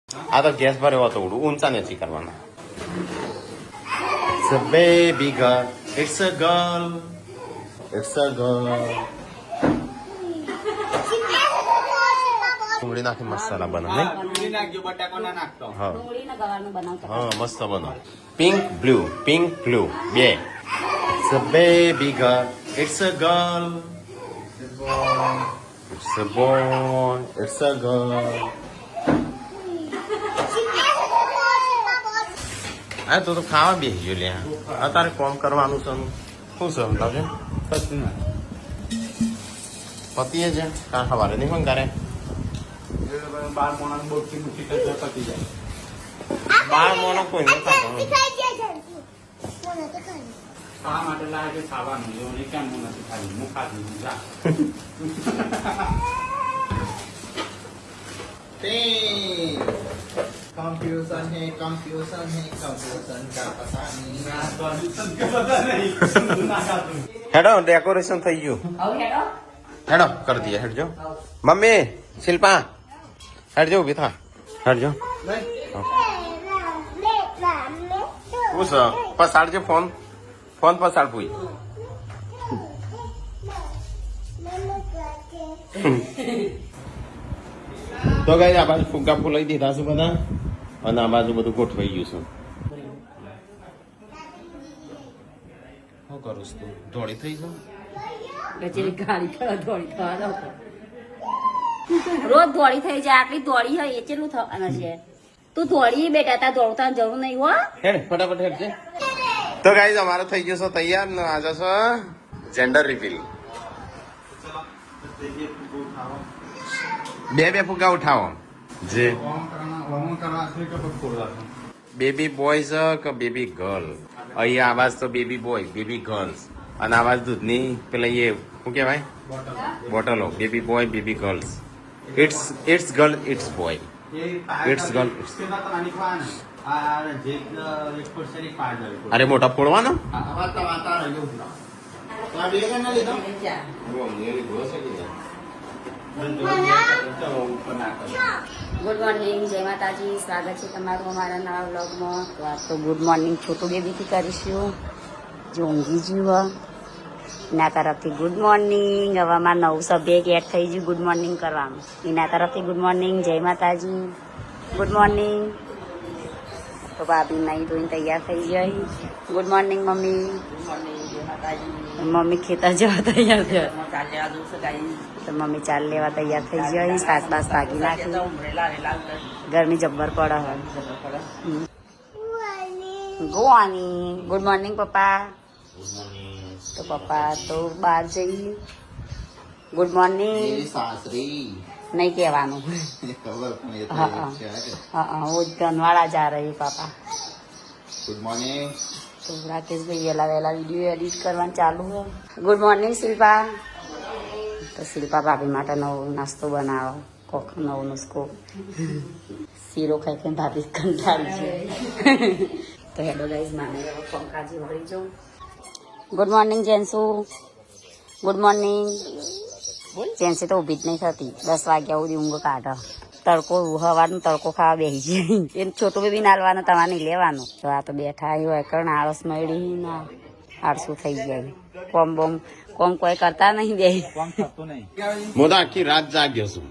આ તો ગેસ ભરે તો ઉડું ઊંચા નથી કરવાના. It's a baby girl. It's a girl. It's a girl. ડુંગળી નાખી મસાલા બનાવે. હા હા મસ્ત બનાવ. પિંક બ્લુ બે. It's a baby girl. It's a girl. It's a boy. It's a girl. આ તો ખાવા બેસી ગયો લે. અત્યારે કોમ કરવાનું છે શું છે સમજાવજો. પતિએ છે કાં સવારે નહીં પણ કરે 12 મોણો કોઈ નહીં ખાતો. ખાવા માટે લાગે ખાવાનું એવું કેમ નથી ખાવી હું ખાધી જા कंफ्यूजन है कंफ्यूजन का पता नहीं. હેડો ડેકોરેશન થઈ ગયું. હેડો કરી દઈએ. હેડજો મમ્મી શિલ્પા હેડજો ઉભી થા. હેડજો પૂછ પસાડજો ફોન પસાડ પૂઈ. તો ગાઈ આ બાજુ ફુગ્ગા ફૂલાઈ દીધા છે બધા અને આ બાજુ બધું ગોઠવાઈ ગયું છે. શું કરું છું તું ધોળી થઈ જાઉં રોજ દોડી થઈ જાય આટલી દોડી હોય એ ચેટલું થવાનું છે. તું દોડી બેટા તાર દોડતા જરૂર નહીં હો. હેડ ફટાફટ હેડ છે. તો ગાઈઝ અમારો થઈ ગયો છે તૈયાર ને આજે છે જેન્ડર રિવીલ. બે ફુગ્ગા ઉઠાવો. જે બેબી બોય છે કે બેબી ગર્લ. અહીંયા આવાજ તો બેબી બોય બેબી ગર્લ્સ અને આવાજ દૂધની પેલા એ શું કહેવાય બોટલો. Baby boy baby girls. It's girl it's boy. It's girl it's. અરે મોટા ફોડવાનો. ગુડ મોર્નિંગ જય માતાજી. સ્વાગત છે તમારું અમારા નવા વ્લોગમાં. તો આ તો ગુડ મોર્નિંગ છોટું બેબીથી કરીશું. જો ઊંઘી જ્યું એના તરફથી ગુડ મોર્નિંગ. હવે અમારા નવું સભ્ય એક એડ થઈ ગયું ગુડ મોર્નિંગ કરવાનું. એના તરફથી ગુડ મોર્નિંગ જય માતાજી. Good morning. તો ભાભી નહીં ધોઈને તૈયાર થઈ જાય. Good morning mummy. મમ્મી ખેતર જવા તૈયાર થયા. તો મમ્મી ચાલ લેવા તૈયાર થઈ જાય. સાસ બાસ ભાગી નાખી. ગરમી જબ્બર પડે હોય. ગુડ મોર્નિંગ પપ્પા. તો પપ્પા તો બહાર જઈએ. ગુડ મોર્નિંગ નહીં કહેવાનું. હા वो धनवाड़ा जा रही पापा. Good morning. तो राकेश भाई वेला विडियो एडिट करવાનું ચાલુ है. Good morning Shilpa. તો શિલ્પા ભાભી માટે નવો નાસ્તો બનાવો. કોક નવો નુસ્ખો. શીરો ખાઈ ખાઈને ભાભી કંટાળી છે. તો હેડો ગાઈઝ માને પંખાજી ભરી જાઉં. ગુડ મોર્નિંગ જેન્સુ. Good morning. જેન્સી તો ઊભી જ નહીં થતી. 10 વાગ્યા સુધી ઊંઘ કાઢો. તડકો હવાનું તડકો ખાવા બેસી જાય. એને છોટું બેબી નાલવાનું તમારે નહીં લેવાનું. તો આ તો બેઠા હોય કારણ આળસ મળી ના આળસું થઈ જાય. કોમ કોઈ કરતા નહીં બે. હું તો આખી રાત જાગ્યો છું.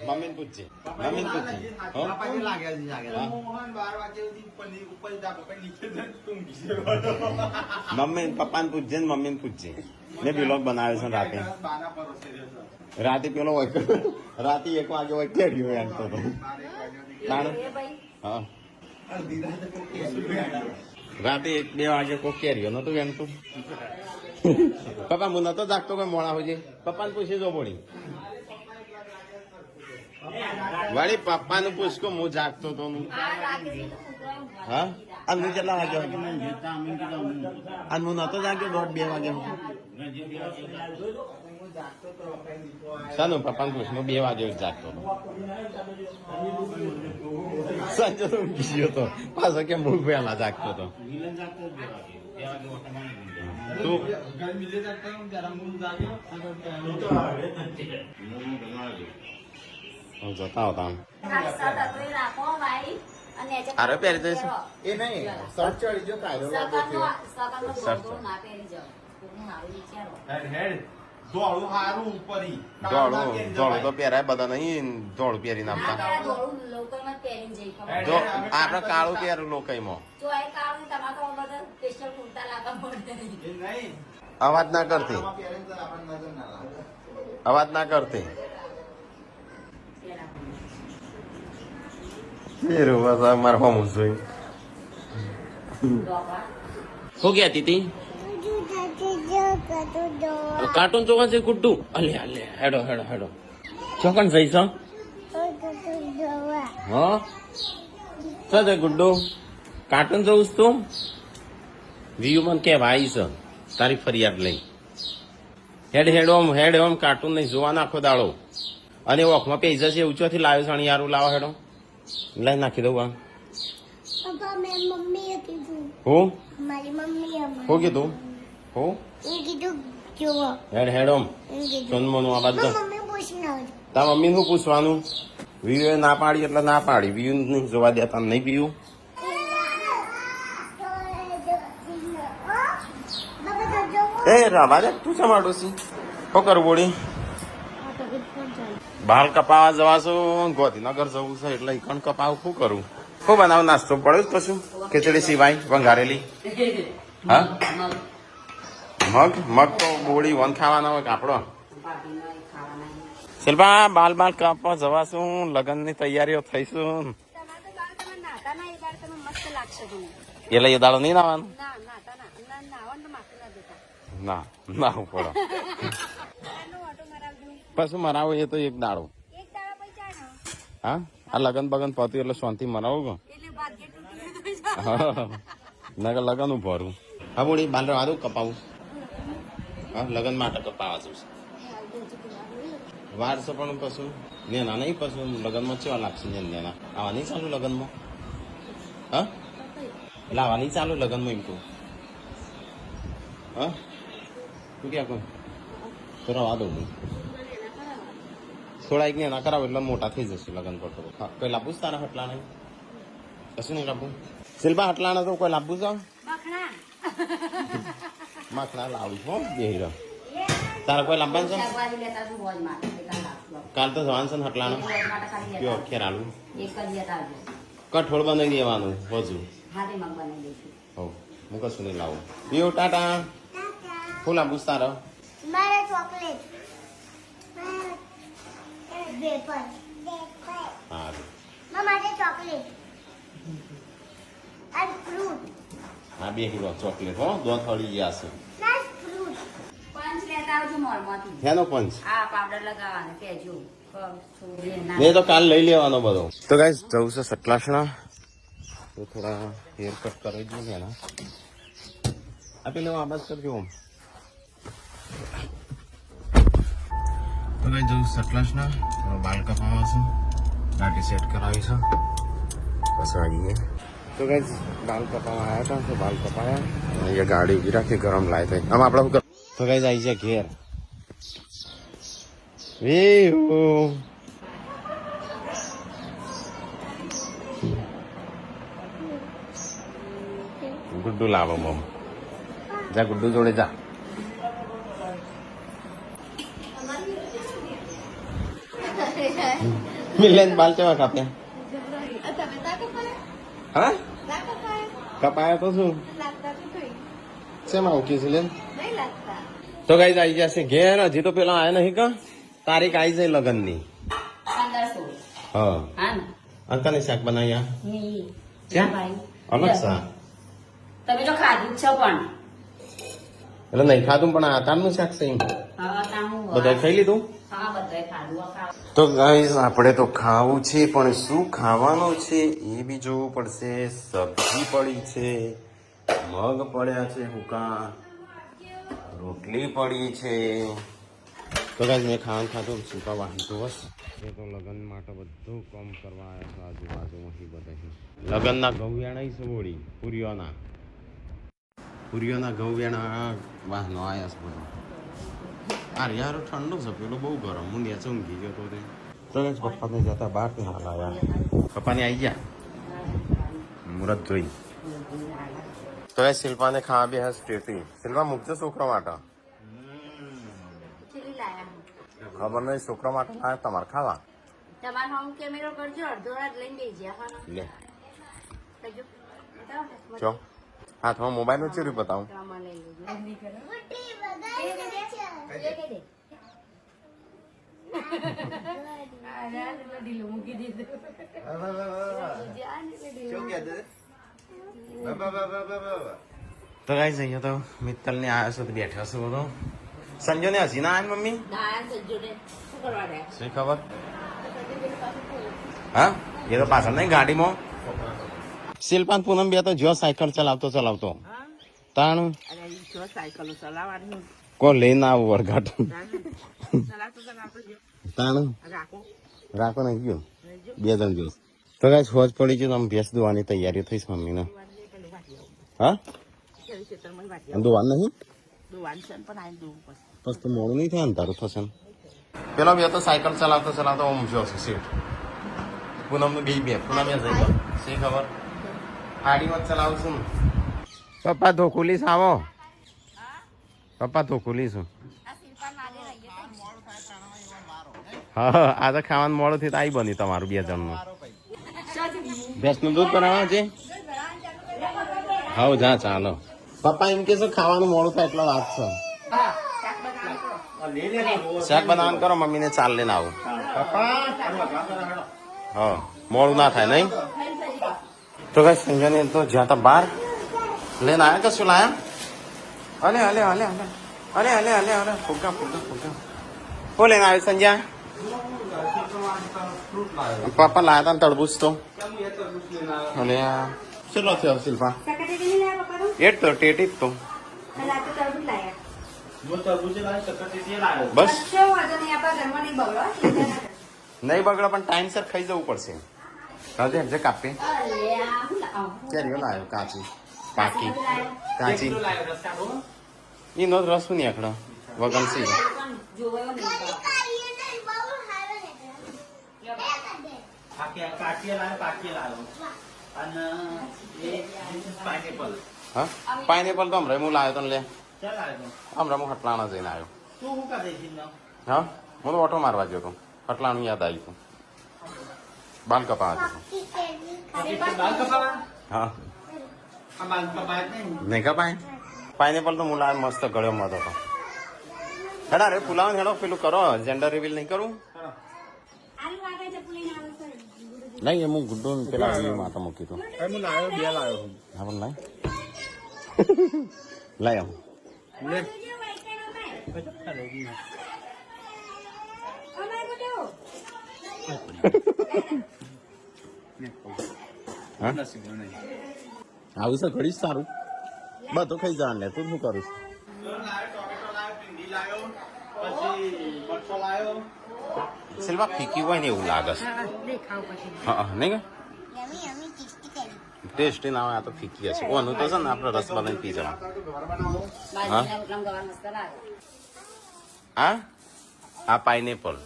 મમ્મીને પૂછજે. મમ્મી પપ્પાને પૂછજે ને મમ્મીને પૂછજે. મેં બ્લોગ બનાવ્યો છે રાતે પેલો રાતે 1 વાગે હોય કેડ્યો એમ તો હા રાતે 1-2 વાગે કોઈ કેર્યો નતો એમ તો. પપ્પા હું નતો જાગતો કોઈ મોડા હોય. પપ્પાને પૂછી જો પડી વળી પપ્પાનું પૂછકો હું જાગતો તો. હા અને હું કેટલા વાગ્યા અને હું નતો જાગ્યો 1:30-2 વાગે. સાનું પપ્પાને પૂછ 2 વાગે જાગતો હતો. સાંજે તો ઊંઘી ગયો હતો પાછો કે હું પહેલા જાગતો હતો. હું જતા આવતા આમ. ખાલી શર્ટ હતો એ રાખો ભાઈ અને એ જે હારે પહેરી જઈશું. એ નહીં શર્ટ ચડી જો કાયરો લાગે છે સગનનો શર્ટ. ગોળો ના પહેરી જાઓ કોકનું મારું વિચારો ધોળું હારું ઉપરી ધોળું તો પહેરાય બધા નહીં ધોળું પહેરી ના નાખતા પહેરા ધોળું લોકલમાં જ પહેરીને જઈ ખબર જો આપણે કાળું પહેરું લોકાઈમાં જો એ કાળું તમારે તો બધા સ્પેશિયલ કુર્તા લાગા પડે અવાજ ના કરતી આમાં પહેરીને તો આપણને નજર ના લાગે અવાજ ના કરતી ફેરું બસ આ મારા હોમું જોઈ શું કહેતી હતી કાર્ટૂન જોવા છે ગુડ્ડુ અલે અલે હેડો હેડો હેડો ચોકન જઈશ હા શું છે ગુડ્ડુ કાર્ટૂન જોઉં છું તું વ્યુ મને કે ભાઈ છે તારી ફરિયાદ લઈ હેડ ઓમ કાર્ટૂન નહીં જોવા નાખો દાડો અને ઓખમાં પેજ છે ઊંચોથી લાવ્યો છે યારું લાવો હેડો લઈ નાખી દઉં આ પપ્પા મેં મમ્મીએ કીધું હું મારી મમ્મીએ હું કીધું હું એ કીધું જોવો હેડ ઓમ એ કીધું સોનમોનું આ બાજુ મમ્મી પૂછના તારા મમ્મીને શું પૂછવાનું વ્યુ ના પાડી એટલે ના પાડી વ્યુ નહીં જોવા દેતા નહીં પીવું એ રાવા દે તું ચમાડો છી શું કરું બોડી બાલ કપાવા જવાશું ગોધીનગર જવું છે એટલે ઈકણ કપાવ શું કરું શું બનાવું નાસ્તો પડ્યો જ કશું ખીચડી સિવાય વંઘારેલી હા મગ તો બોડી વન ખાવાના હોય કાપડો શિલ્પા બાલ બાલ કાપવા જવાશું લગ્નની તૈયારીઓ થઈશું એટલે એ દાડો નહીં નાવાનું ના ના પડો પછી મરાવો એ તો એક દાડો હા આ લગન બગન પત્યું એટલે શાંતિ મરાવું ગો ના લગન હું ભરું હા બોડી બાલ આદું કપાવું હા લગન માટે કપાવા છું વાર છે પણ કશું નેના નહીં પછી લગનમાં કેવા લાગશે નેના આવા નહીં ચાલુ લગનમાં હા લાવા નહીં ચાલુ લગનમાં એમ કહું હા તું ક્યાં કોઈ તો રવા દઉં થોડા એક ને ના કરાવો એટલે મોટા થઈ જશે લગન પર તો હા કોઈ લાભું જ તારા હટલા નહીં કશું નહીં લાભું શિલ્પા હટલાના તો કોઈ લાભું જાવ માખણા લાવું હો બે તારા કોઈ લાભવાનું છે કાલ તો જવાનું છે ને હટલાના કયો ખેરાલું કઠોળ બનાવી દેવાનું હજુ હો હું કશું નહીં લાવું પીઓ ટાટા શું લાવું તારા મારા ચોકલેટ વેફર સારું માટે ચોકલેટ અને ફ્રૂટ હા બે કિલો ચોકલેટ હો દો થળી ગયા છે ના ફ્રૂટ પંચ લેતા આવજો મોલમાંથી હેનો પંચ આ પાવડર લગાવવાનો કેજો મેં તો કાલ લઈ લેવાનો બધો તો ગાઈસ જવું છે સટલાસણા તો થોડા હેર કટ કરી દઉં ને એના આ પેલો આવાજ કરજો આમ તો ગાઈસ જવું સટલાસણા બાલ કપાવા છે દાઢી સેટ કરાવી છે પછી આવીએ તો ગાઈસ બાલ કપાવા આવ્યા હતા તો બાલ કપાયા અહીંયા ગાડી ઉભી રાખી ગરમ લાય થઈ આમ આપણે શું તો ગાઈસ આવી જાય ઘેર ગુડ્ડુ લાવો મમ જા ગુડ્ડુ જોડે જા મિલન બાલ કેવા કાપ્યા હા કપાયા તો શું શેમાં ઉકી છે લે તો ગાઈ આવી જશે ઘેર હજી તો પેલા આયા નહીં કા તારીખ આવી જાય લગન ની 15-16 હા હા ને અંકાને શાક બનાવ્યા નહીં. ક્યાં? ભાઈ અલગ શાક તમે તો ખાધું જ છો પણ એટલે નહીં ખાધું પણ આ તારનું શાક છે એમ હા તાનું બધા ખાઈ લીધું હા બધાય ખાધું આ ખાવ તો ગાઈસ આપણે તો ખાવું છે પણ શું ખાવાનું છે એ બી જોવું પડશે સબ્જી પડી છે મગ પડ્યા છે હુકા રોટલી પડી છે તો ગાઈસ મેં ખાવાનું ખાધું સુકા વાંધો બસ એ તો લગ્ન માટે બધું કામ કરવા આવ્યા છે આજુબાજુમાંથી બધા લગ્નના ઘઉંવેણા છે બોડી પુરીઓના ઘઉંવેણા વાહનો આવ્યા છે બધું આ યાર ઠંડુ છે પેલો બહુ ગરમ હું નેચે ઊંઘી ગયો તો તે તો પપ્પાને જતા બહાર થી હાલ આવ્યા પપ્પાને આવી ગયા મુહૂર્ત જોઈ તો એ શિલ્પાને ખાવા બે સ્ટેટી શિલ્પા મૂકજો છોકરા માટે ખબર નહીં છોકરા માટે લાયા તમારે ખાવા તમારે હોમ કેમેરો કરજો અડધો રાત લઈને બેસી ગયા લે ચો હાથમાં મોબાઈલ નું ચીરું બતાવું મોટી બગાડી છે. તો ગાઈ જઈએ તો મિત્તલ ને આવ્યો છો તો બેઠો છો બધો સંજો ને હસી ના આવે મમ્મી શું ખબર હા એ તો પાછળ નહીં ગાડીમાં શિલ્પાન પૂનમ બે તો જો સાયકલ ચલાવતો તાણું કોણ લઈને આવું વરઘાટ તાણું રાખો નહીં ગયો 2 જણ જો તો ગાઈસ હોજ પડી ગયું આમ ભેંસ દોવાની તૈયારી થઈશ મમ્મીને હા દોવાનું નહીં બસ તો મોડું નહીં થાય ને તારું થશે ને પેલો બે તો સાયકલ ચલાવતો આમ જો સીટ પૂનમ નું બે પૂનમ જઈ શી ખબર ગાડીમાં ચલાવશું પપ્પા ધોકુલીસ આવો પપ્પા ધોકુલીસ હા આ તો ખાવાનું મોડું થી આવી બની તમારું 2 જણનું ભેંસનું દૂધ બનાવવા છે હા જા ચાલો પપ્પા એમ કે ખાવાનું મોડું થાય એટલો વાત છે શાક બનાવવાનું કરો મમ્મીને ચાલ લઈને આવું હા મોડું ના થાય નહીં તો કઈ સંજયને તો જ્યાં તા બહાર લઈને આવ્યા કશું લાયા અલે ફુગ્ગા ઓ લઈને આવ્યો સંજય પપ્પા લાયા તા તરબૂચ તો અલે ચલો થયો શિલ્પા એટ તો ટેટી જ તો બસ નહીં બગડો પણ ટાઈમસર ખાઈ જવું પડશે હજે હજે કાપી કેરીઓ લાવ્યો કાચી પાકી કાચી એનો રસ નહીં આખડો વગનસી હા પાઇનેપલ તો હમણાં હું લાવ્યો તો લે હમણાં હું હટલાણા જઈને આવ્યો હા હું તો ઓટો મારવા ગયો હતો હટલાણું યાદ આવ્યું હતું બાલ કપાવા હા નહીં કપાય પાઇનેપલ તો હું લાવ્યો મસ્ત ગળ્યો મત હતો હેડા રે ફુલાવ હેડો પેલું કરો જેન્ડર રિવીલ નહીં કરું નહીં હું ગુડ્ડો પેલા માથા મૂકી તું હું લાવ્યો 2 લાવ્યો હા પણ લાય આવું આવું છે ઘડી સારું બધું ખાઈ જવાનું લે તું શું કરું સિલ્વા ફીકી હોય ને એવું લાગે છે હા નહીં યમી યમી ટેસ્ટી કરી. ટેસ્ટી ના હોય આ તો ફીકી હશે ઓનું તો છે ને આપણે રસ બનાવીને પી જવાનું હા આ પાઇનેપલ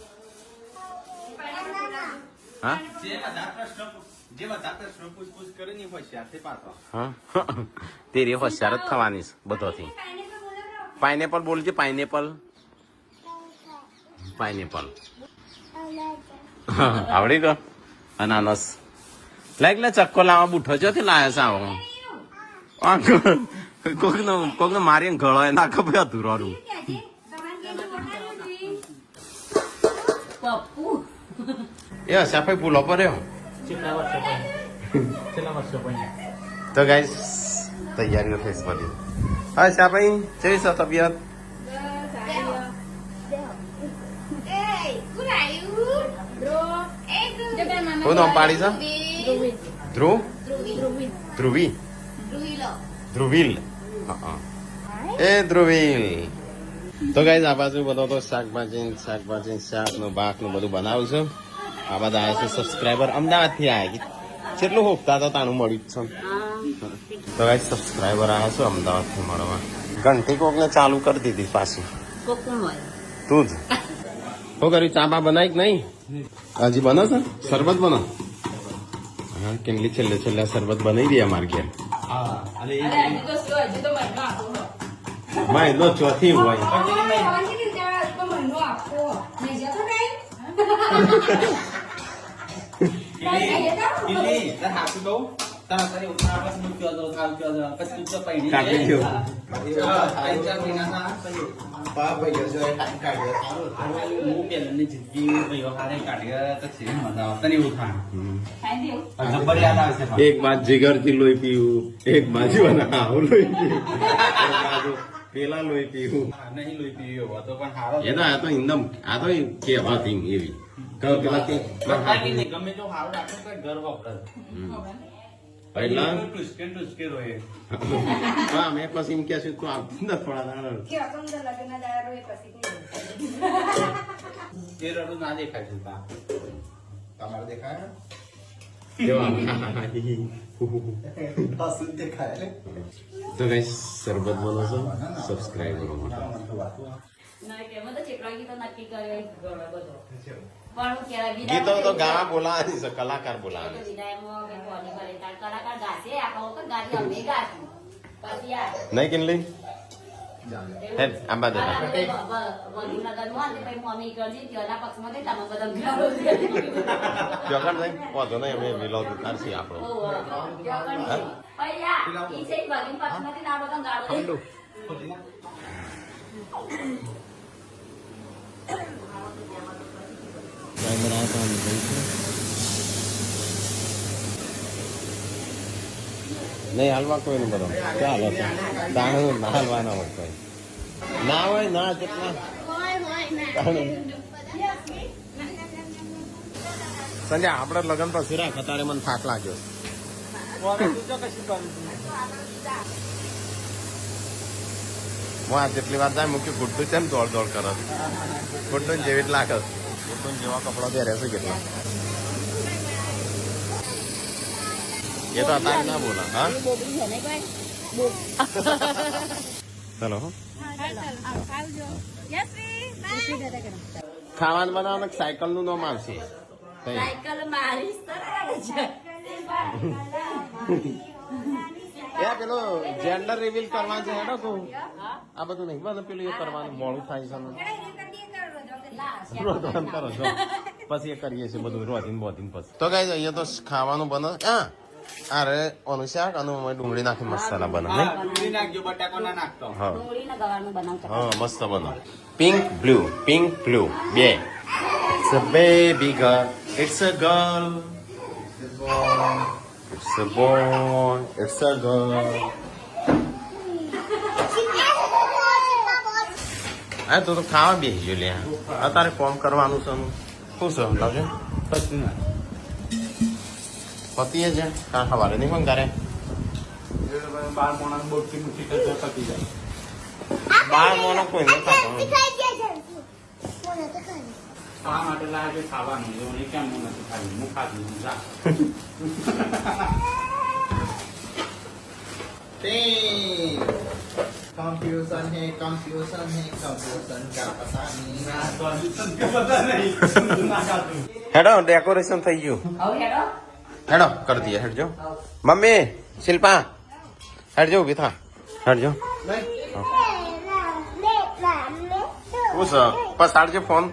હા હા તે રે હોશિયાર જ થવાની છે બધોથી પાઇનેપલ બોલજે પાઇનેપલ આવડી ગયો અનાનસ લાઈક લે ચક્કો લાવવા બુઠો છો લાયા છે કોકને મારીને ગળો ના ખબર અધૂરું એ સાફાઈ પુલો પર રહ્યો તો ગાઈસ તૈયારીઓ થઈ બધી હા સાફાઈ જઈ છો તબિયત શું નામ પાડી છે ધ્રુવીલ એ ધ્રુવીલ તો ગાઈસ આ બાજુ બધો તો શાકભાજી શાક નું બાક નું બધું બનાવું છું આ બધા આવ્યા છે સબસ્ક્રાઈબર અમદાવાદ થી આવ્યા કેટલું હોપતા હતા તાનું મળ્યું છે તો ગાઈસ સબસ્ક્રાઈબર આવ્યા છે અમદાવાદ થી મળવા ઘંટી કોક ને ચાલુ કરી દીધી પાછી તું જ શું કર્યું ચા બા બનાવી કે નહીં હજી બનો છે શરબત બનો હા કેટલી છેલ્લે છેલ્લે શરબત બનાવી દે અમારે ઘેર હા અને મહિનો ચોથી હોય કાપી દો બા ભાઈઓ જો ટાઈમ કાઢ્યો સારું એક બાદ જીગર થી લોહી પીવું એક બાજુ આવું લોહી પીવું એક બાજુ પેલા લોહી પીવું નહીં લોહી પીવો તો પણ સારો એ તો આ તો એકદમ આ તો કહેવાતી એવી પેલા ગમે તો સારું રાખો તો ઘર વપરાય પહેલા ટુસકે ટુસકે રોય અમે પછી એમ કહેશું તું આવતી નથી થોડા દાડા તે રડું ના દેખાય છે તા તમારે દેખાય કેવા દેખાય તો કઈ શરબત બોલો છો સબસ્ક્રાઈબ કરો ગીતો તો ગાવા બોલાવાની છે કલાકાર બોલાવાની નહીં કેટલી હે આંબા દાદા ચોકડ નહીં વાંધો નહીં અમે વિલોદ ઉતારશી આપણો નહીં હાલવા કોઈ નહીં બધો ચાલો તાણું ના હાલવાના હોય કોઈ ના હોય ના જેટલા સંજય આપડે લગન પછી રાખ અત્યારે મને થાક લાગ્યો હું આ જેટલી વાર જાય મૂક્યું ગુડ્ડું છે ને દોડ દોડ કરે ગુડ્ડું જેવી જ લાગે ગુડ્ડું જેવા કપડા પહેરે છે કેટલા એ તો અત્યારે ના બોલા હા ચલો ખાવાનું બનાવવાનું સાયકલ નું નામ આવશે એ પેલો જેન્ડર રિવીલ કરવાનું છે હેડો તું આ બધું નહીં બધું પેલું એ કરવાનું મોડું થાય છે રોધવાનું કરો છો પછી એ કરીએ છીએ બધું રોધીને બોધીને પછી તો કઈ અહીંયા તો ખાવાનું બને હા અરે ઓનું શાક અને ડુંગળી નાખી મસાલા બને હા મસ્ત બને પિંક બ્લુ બે It's a baby girl. It's a girl. It's a boy. It's a girl. આ તો ખાવા બેસી ગયો લે અત્યારે કોમ કરવાનું છે શું છે લાવજો પતિએ છે કાં ખવારે નહીં કોણ કરે 12 બોટકી મુઠ્ઠી કરતો પતી જાય 12 મોનો કોઈ નથી ખાતો આ માટે લાગે ખાવાનું એવું નહીં કેમ નથી ખાલી હું ખાધું જા कंफ्यूजन है कंफ्यूजन का पता नहीं હેડો ડેકોરેશન થઈ ગયું હેડો કરી દઈએ હેડજો મમ્મી શિલ્પા હેડજો ઉભી થા હેડજો શું છે પસાડજો ફોન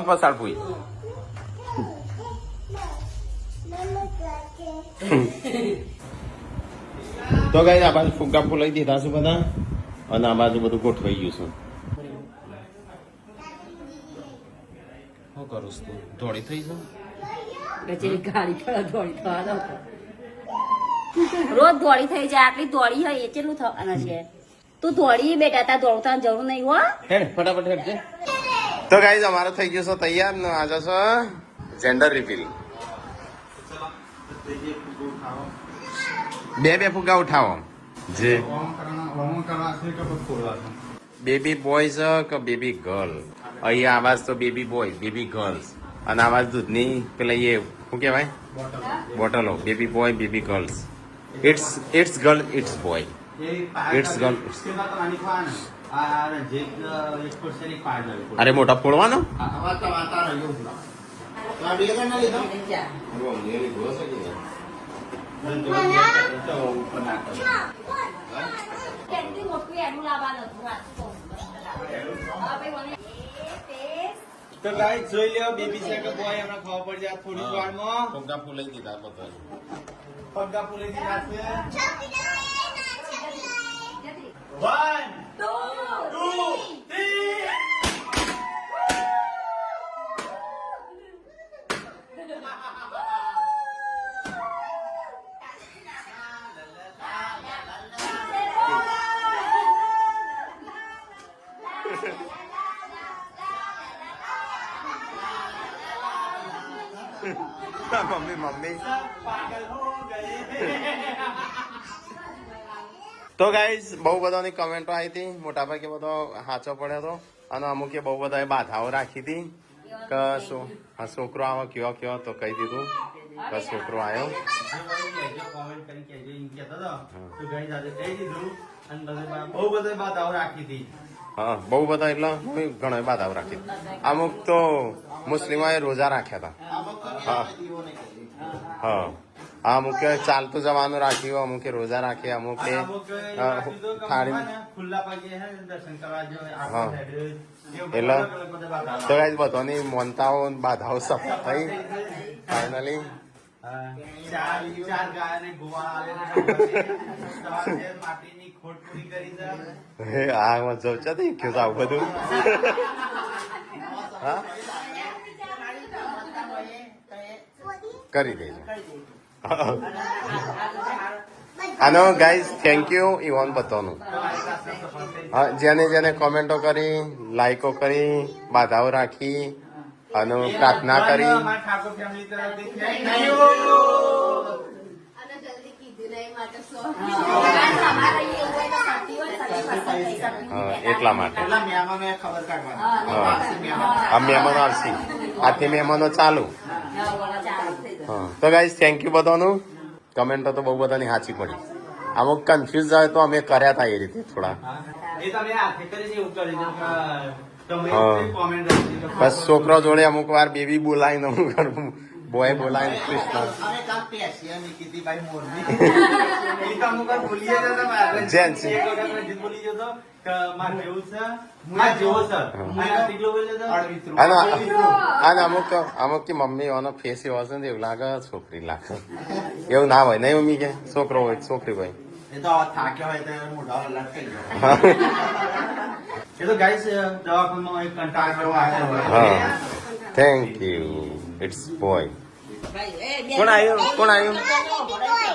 પસાડ પૂઈ તો ગાઈ આ બાજુ ફુગ્ગા ફૂલાઈ દીધા છે બધા અને આ બાજુ બધું ગોઠવાઈ ગયું છે શું કરું તું થોડી થઈ છે રોજ દોડી થઈ જાય આટલી દોડી હોય એ કેટલું થવાના છે તું દોડી બેટા તાર દોડતા જરૂર નહીં હો હેડ ફટાફટ હેડજે તો ગાઈઝ અમારો થઈ ગયો છે તૈયાર ને આજે છે જેન્ડર રિવીલ બે ફુગ્ગા ઉઠાવો જે બેબી બોય છે કે બેબી ગર્લ અહીંયા આવાજ તો બેબી બોય બેબી ગર્લ્સ અને આવાજ દૂધની પેલા એ શું કહેવાય બોટલો baby boy baby girls it's girl it's boy it's girl અરે મોટા ફોડવાનો તો આ બે ગણના લીધો ઉપર નાખો. તો ગાઈસ જોઈ લ્યો બેબી છે કે બોય હમણાં ખબર પડી જાય થોડી વારમાં ફુગ્ગા ફૂલાઈ દીધા બધા પગ્ગા ફૂલી દીધા છે મમ્મી મમ્મી પાગલ હો ગયે તો ગાઈઝ બહુ બધાની કમેન્ટો આવી હતી મોટા ભાગે બધો સાચો પડ્યો હતો અને અમુકે બહુ બધા બાધાઓ રાખી હતી કે છોકરો આવો કયો કયો તો કહી દીધું કે છોકરો આવ્યો કોમેન્ટ કરી કહેજો એમ કહેતો હતો તો ગાઈસ આજે કહી દીધું અને બહુ બધા બાધાઓ રાખી હતી હા બહુ બધા એટલે ઘણા બાધાઓ રાખી હતી અમુક તો મુસ્લિમોએ રોજા રાખ્યા હતા હા અમુકે ચાલતું જવાનું રાખ્યું અમુકે રોજા રાખી અમુકે થાળી ખુલ્લા પગે દર્શન કરવા જો હા એટલે તો ગાઈસ બધાની મોનતાઓ બાધાઓ સફળ થઈ ફાઇનલી ચાર ગાયને ગોવા માટીની ખોટ પૂરી કરી છે આ જવચા થઈ ગયું આવું બધું હા કરી દેજો આનો ગાઈઝ થેન્ક યુ ઇવન બધાનું જેને જેને કોમેન્ટો કરી લાઈકો કરી બાધાઓ રાખી અને પ્રાર્થના કરી ઠાકોર ફેમિલી તરફથી thank you. એટલા માટે પેલા મહેમાનોએ ખબર કાઢવાની હા આ મહેમાનો આવશે આથી મહેમાનો ચાલુ હા તો ગાઈઝ થેન્ક યુ બધાનું કમેન્ટો તો બહુ બધાની સાચી પડી અમુક કન્ફ્યુઝ જાય તો અમે કર્યા હતા એ રીતે થોડા એ તમે હાથે કરી એવું કરી દો કે તમે હા. કોમેન્ટ રાખી દો. બસ છોકરો જોડે અમુક વાર બેબી બોલાવીને અમુક વાર બોય બોલાવીને કૃષ્ણ અમે કાલ પેશિયાની કીધી ભાઈ મોરની એ તો અમુક વાર ભૂલીએ જ હતા મારે. જેન્ટ્સ. એક વખત રંજીત બોલી જતો કે મારે જેવું છે મારે જેવો છે મેં ટીકલો બોલ્યો હતો અને અમુક કે મમ્મી એનો ફેસ એવો હશે ને એવું લાગે છોકરી લાગે એવું ના હોય નહીં મમ્મી કે છોકરો હોય કે છોકરી હોય એ તો થાક્યો હોય તો મોઢા લટ થઈ જાય એ તો ગાઈસ દવાખાનામાં એક કંટાળ કરવા આવ્યો હોય હા થેન્ક યુ ઇટ્સ બોય કોણ આવ્યું કોણ આવ્યું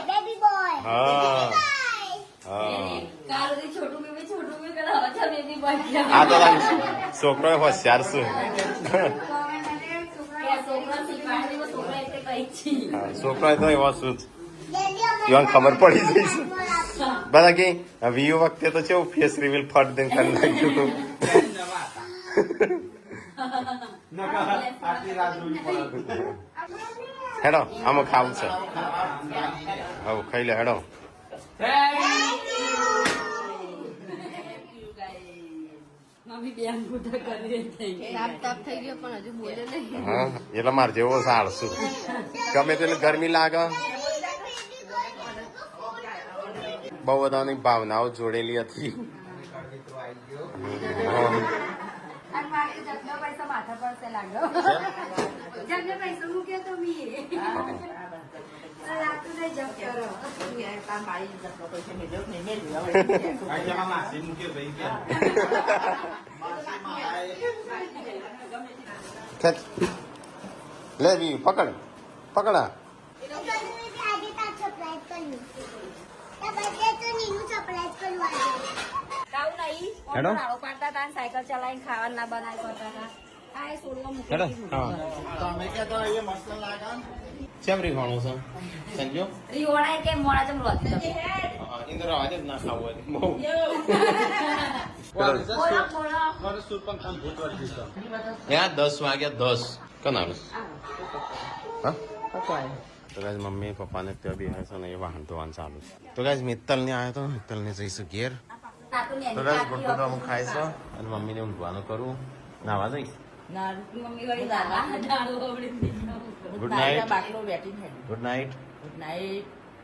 બેબી બોય હા હા છોટું બેબી કરાવો છો બેબી બોય આ તો તારી છોકરો હોશિયાર શું છોકરો તો એવો શું ઈવન ખબર પડી જઈ છે બધા કે વીયુ વખતે તો કેવું ફેસ રિવીલ ફટ દઈને કરી નાખ્યું હતું આટલી રાત જોવી પડે હેડો આમાં ખાવું છે હવે ખાઈ લે હેડો મમ્મી બેન ગુટા કરી થઈ તાપ થઈ ગયો પણ હજુ બોલ્યો નહીં હા એટલે મારે જેવો સારશું ગમે તેને ગરમી લાગે બહુ બધાની ભાવનાઓ જોડેલી હતી હા. અને મારે જગનો પૈસા માથા પડશે લાગ્યો જગનો પૈસા મૂક્યો તો મી લાગતું નહીં જગ કરો આઈયામાં માસી મૂકે ભાઈ કે ખેંચ. લે વી પકડ પકડા આજે તાર સરપ્રાઈઝ કર્યું તો બર્થડે તો નીનું સરપ્રાઈઝ કર્યું આજે કાવું નહીં હેડો. રાડો પાડતા હતા સાયકલ ચલાવીને ખાવાનું ના બનાવી કરતા હતા આ એ સોડવા હેડો મૂકી હા તમે કે તો એ મસ્ત લાગે કેમ રીખાણું છે સંજો રીવણાય કે મોડા ચમ રોતી તમે ઇન્દ્ર આજે ના ખાવું હોય બહુ મારે સુરપંખ ખાન ભૂત વાળી દીધો યા 10 વાગ્યા 10 કનાલ હા તો ગાઈઝ મમ્મી પપ્પાને ત્યાં બી છે ને એ વાહન ધોવાનું ચાલુ છે તો ગાઈઝ મિત્તલને આવ્યો તો મિત્તલને જઈશું ઘેર તો ગાઈઝ બધું તો હું ખાઈશું અને મમ્મીને ઊંઘવાનું કરું નાવા જઈશ મમ્મી વાળી દાદા ગુડ નાઇટ બાટલો બેઠી છે ગુડ નાઇટ ગુડ નાઇટ